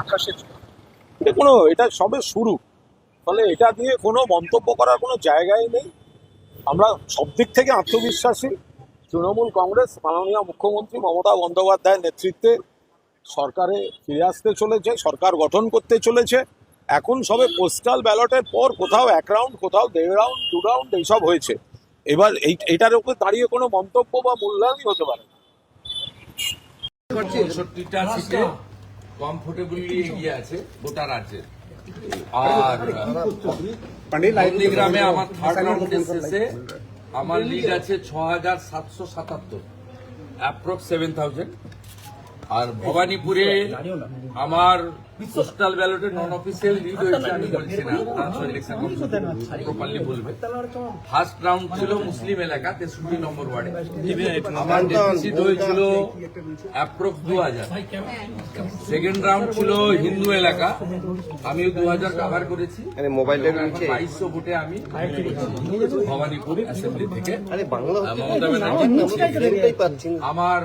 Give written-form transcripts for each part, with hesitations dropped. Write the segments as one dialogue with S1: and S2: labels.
S1: 28-এ এটা সবে শুরু। ফলে এটা নিয়ে কোনো মন্তব্য করার কোনো জায়গাই নেই। আমরা সব দিক থেকে আত্মবিশ্বাসী। তৃণমূল কংগ্রেস মাননীয় মুখ্যমন্ত্রী মমতা বন্দ্যোপাধ্যায়ের নেতৃত্বে সরকারে ফিরে আসতে চলেছে, সরকার গঠন করতে চলেছে। এখন সবে পোস্টাল ব্যালটের পর কোথাও 1 রাউন্ড, কোথাও 1.5 রাউন্ড, 2 রাউন্ড এইসব হয়েছে। এবার এটার উপর দাঁড়িয়ে কোনো মন্তব্য বা মূল্যায়নই হতে পারে না।
S2: 65টা সিটে কমফোর্টেবলি এগিয়ে আছে গোটা রাজ্যের। আর নন্দীগ্রামে আমার থার্ড রাউন্ডের শেষে আমার লিড আছে 6777, অ্যাপ্রক্স 7000। আর ভবানীপুরে আমার পোস্টাল ব্যালটে নন অফিসিয়াল লিড হয়েছে, আমি বলছি না, প্রপারলি বলবে। ফার্স্ট রাউন্ড ছিল মুসলিম এলাকা 63 নম্বর ওয়ার্ডে, আমার ডেফিসিট হয়েছিল অ্যাপ্রক্স 2000। সেকেন্ড রাউন্ড ছিল হিন্দু এলাকা, আমিও 2000 কভার করেছি। 2200 ভোটে আমি ভবানীপুর অ্যাসেম্বলি থেকে মমতা ব্যানার্জি। আমার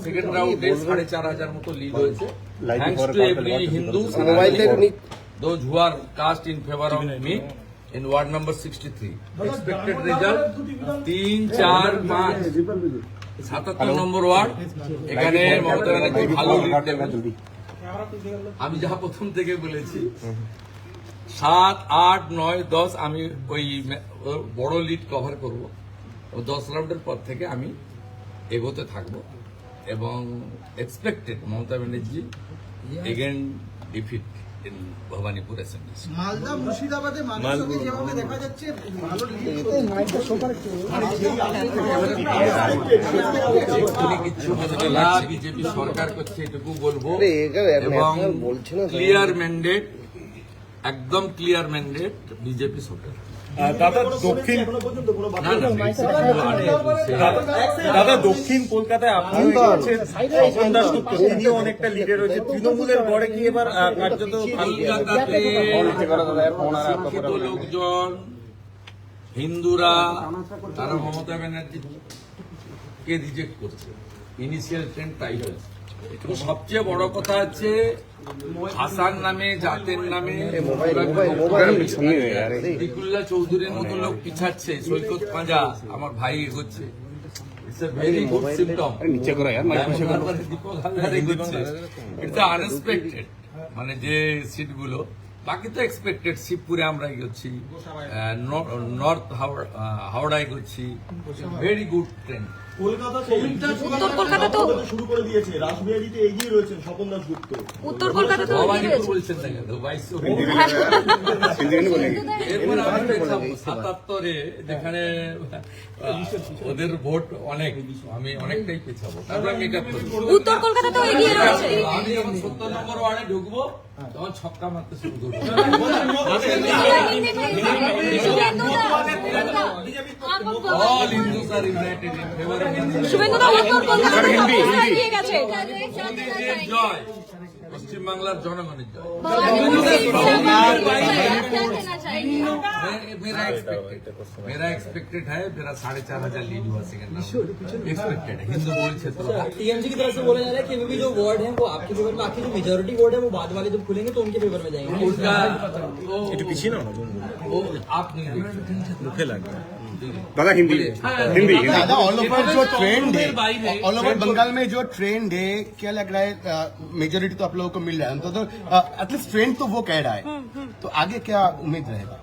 S2: সেকেন্ড রাউন্ডে 4500 মতো লিড হয়েছে, thanks to every Hindu, those who are cast in favor of me in ward number 63. Expected result 3, 4, 5, 77 number word. এখানে মমতা ব্যানার্জি ভালো লিড দেবেন। আমি যা প্রথম থেকে বলেছি 7, 8, 9, 10 আমি ওই বড় লিড কভার করব। 10 রাউন্ডের পর থেকে আমি এগোতে থাকবো এবং expected Mamata Banerjee again defeat in Bhabanipur assembly.
S3: Malda মুর্শিদাবাদে মানুষকে যেভাবে দেখা যাচ্ছে ভালো
S2: কিছু বিজেপি সরকার করছে এটুকু বলবো। এবং ক্লিয়ার ম্যান্ডেট, একদম ক্লিয়ার ম্যান্ডেট বিজেপি সরকার।
S4: দাদা দক্ষিণ কলকাতায় আপনি স্বপন দাশগুপ্ত, তিনিও অনেকটা লিডে রয়েছে। তৃণমূলের গড়ে কি এবার কার্যত
S2: শিক্ষিত লোকজন, হিন্দুরা, তারা মমতা ব্যানার্জিকে রিজেক্ট করছে। ইনিশিয়াল ট্রেন্ড তাই হয়েছে। সবচেয়ে বড় কথা হচ্ছে হাসান নামে, জাতের নামে দিকুল্লা চৌধুরীর মতো লোক পিছাচ্ছে, সৈকত পাঁজা আমার ভাই এগোচ্ছে। It's a very good symptom. Dipak Haldar এগোচ্ছে। ইটস আনএক্সপেক্টেড, মানে যে সিটগুলো, বাকি তো এক্সপেক্টেড। শিবপুরে আমরা এগোচ্ছি, নর্থ হাওড়া এগোচ্ছি। Very good trend.
S5: উত্তর কলকাতা তো
S4: শুরু করে দিয়েছে, রাসবিহারীতে এগিয়ে রয়েছেন স্বপন দাশগুপ্ত।
S5: উত্তর কলকাতা তো
S2: ভবানীপুর বলছেন না কেন, 77-এ যেখানে ওদের ভোট অনেক, আমি অনেকটাই পেছাবো। তারপরে আমি এটা
S5: উত্তর কলকাতা তো এগিয়ে রয়েছে।
S2: আমি যখন 70 নম্বর ওয়ার্ডে ঢুকবো তখন ছক্কা মারতে শুরু করবো। All Hindus are united in favor of Hindu.
S5: শুভেন্দুদা উত্তর কলকাতা এগিয়ে গেছে।
S2: মোদীজির জয়, পশ্চিমবাংলার জনগণের জয়। मेरा एक्सपेक्टेड है, मेरा 4500 लीड हुआ सेकंड एक्सपेक्टेड है। हिंदू बोल क्षेत्र
S6: टीएमसी की तरफ से बोला जा रहा है कि अभी भी जो वार्ड है वो आपके फेवर में, बाकी जो मेजोरिटी वार्ड है वो बाद वाले जब खुलेंगे तो उनके फेवर में जाएंगे।
S2: उनका वो आप नहीं
S4: मुखे लगा
S7: दादा हिंदी हिंदी
S3: दादा ऑल ओवर जो ट्रेंड है, ऑल ओवर बंगाल में जो ट्रेंड है, क्या लग रहा है मेजोरिटी तो आप लोगों को मिल रहा है, तो एटलीस्ट ट्रेंड तो वो कह रहा है, तो आगे क्या उम्मीद रहेगा?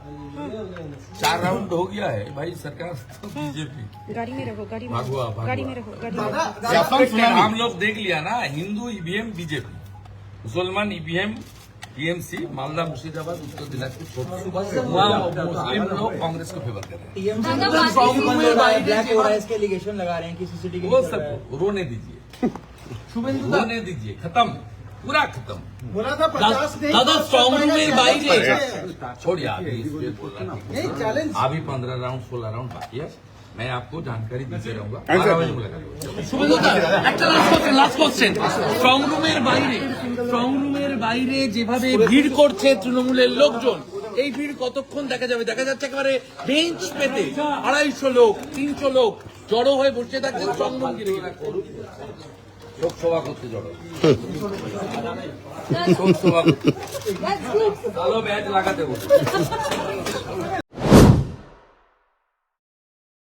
S2: 4 राउंड हो गया है भाई, सरकार तो बीजेपी।
S5: गाड़ी में रहो, गाड़ी में
S2: भागवा, भागवा।
S5: गाड़ी में रहो, गाड़ी में रहो।
S2: हम लोग देख लिया ना, हिंदू ईवीएम बीजेपी, मुसलमान ईवीएम टीएमसी, मालदा मुर्शिदाबाद, उत्तर दिनाजपुर, मुस्लिम लोग कांग्रेस को फेवर कर रहे हैं।
S6: टीएमसी ब्लैक हो रहा है, इसके एलिगेशन लगा रहे हैं कि सीसीटीवी
S2: वो सब रोने दीजिए, रोने दीजिए, खत्म, पूरा खत्म।
S6: दादा स्ट्रॉन्ग रूम में বাইরে
S2: छोड़िए अभी अभी 15 राउंड 16 राउंड बाकी है, मैं आपको जानकारी देते रहूंगा। 12 बजे मुलाकात होगी।
S6: শুভেন্দুদা একটা লাস্ট কোশ্চেন, স্ট্রং রুমের বাইরে যেভাবে ভিড় করছে তৃণমূলের লোকজন, এই ভিড় কতক্ষণ দেখা যাবে? দেখা যাচ্ছে একেবারে বেঞ্চ পেতে 250 লোক 300 লোক জড়ো হয়ে বসে থাকছে স্ট্রং রুম ঘিরে।
S2: শোক সভা করতে জড়ো শোক সভা করতে। ভালো ব্যাচ লাগাতে বলো